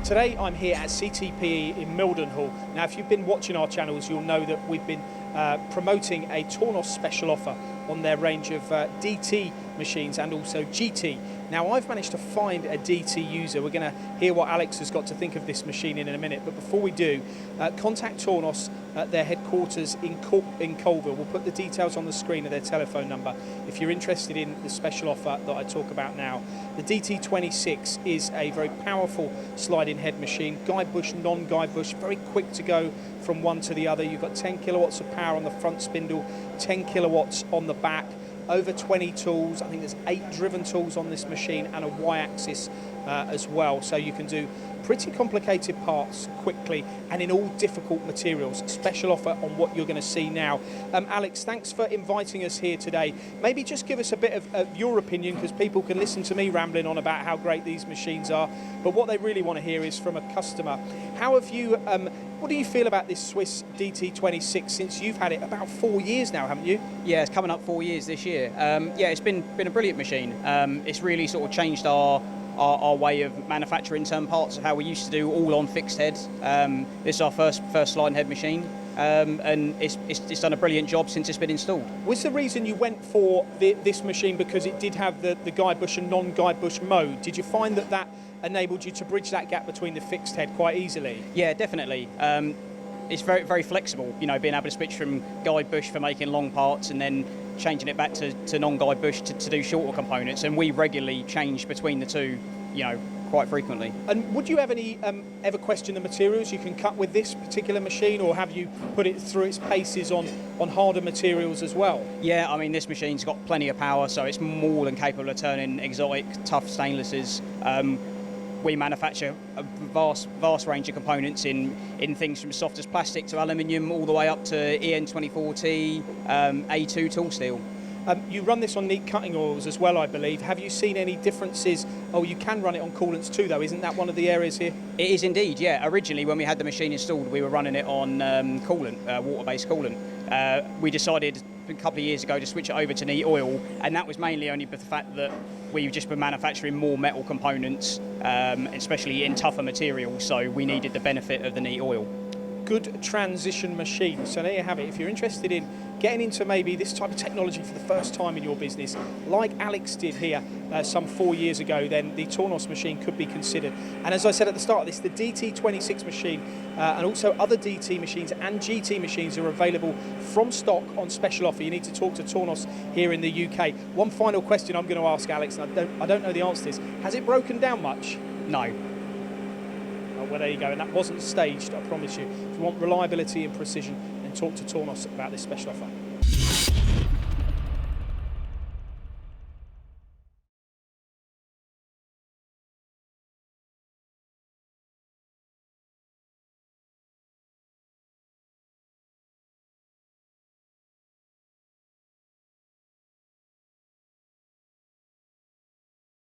Today I'm here at CTPE in Mildenhall. Now if you've been watching our channels you'll know that we've been promoting a Tornos special offer on their range of DT machines and also GT. Now I've managed to find a DT user. We're going to hear what Alex has got to think of this machine in a minute, but before we do, contact Tornos at their headquarters in Colville. We'll put the details on the screen of their telephone number if you're interested in the special offer that I talk about now. The DT26 is a very powerful sliding head machine, guide bush, non-guide bush, very quick to go from one to the other. You've got 10 kilowatts of power on the front spindle, 10 kilowatts on the back, over 20 tools. I think there's 8 driven tools on this machine and a Y-axis as well, so you can do pretty complicated parts quickly and in all difficult materials. Special offer on what you're going to see now. Alex, thanks for inviting us here today. Maybe just give us a bit of your opinion, because people can listen to me rambling on about how great these machines are, but what they really want to hear is from a customer. How have you, what do you feel about this Swiss DT26 since you've had it about 4 years now, haven't you? Yeah, it's coming up 4 years this year. Yeah, it's been a brilliant machine. It's really sort of changed our way of manufacturing certain parts of how we used to do all on fixed heads. This is our first sliding head machine, and it's done a brilliant job since it's been installed. Was the reason you went for this machine because it did have the guide bush and non-guide bush mode? Did you find that enabled you to bridge that gap between the fixed head quite easily? Yeah, definitely. It's very, very flexible, you know, being able to switch from guide bush for making long parts and then changing it back to non-guide bush to do shorter components, and we regularly change between the two, you know, quite frequently. And would you ever question the materials you can cut with this particular machine, or have you put it through its paces on harder materials as well? Yeah, I mean, this machine's got plenty of power, so it's more than capable of turning exotic, tough stainlesses. We manufacture a vast range of components in things from soft as plastic to aluminium, all the way up to EN24T, A2 tool steel. You run this on neat cutting oils as well, I believe. Have you seen any differences? Oh, you can run it on coolants too, though. Isn't that one of the areas here? It is indeed, yeah. Originally, when we had the machine installed, we were running it on coolant, water-based coolant. We decided a couple of years ago to switch it over to neat oil, and that was mainly only for the fact that we've just been manufacturing more metal components, especially in tougher materials, so we needed the benefit of the neat oil. Good transition machine. So there you have it. If you're interested in getting into maybe this type of technology for the first time in your business, like Alex did here some 4 years ago, then the Tornos machine could be considered. And as I said at the start of this, the DT26 machine and also other DT machines and GT machines are available from stock on special offer. You need to talk to Tornos here in the UK. One final question I'm going to ask Alex, and I don't know the answer to this. Has it broken down much? No. Well, there you go, and that wasn't staged, I promise you. If you want reliability and precision, then talk to Tornos about this special offer.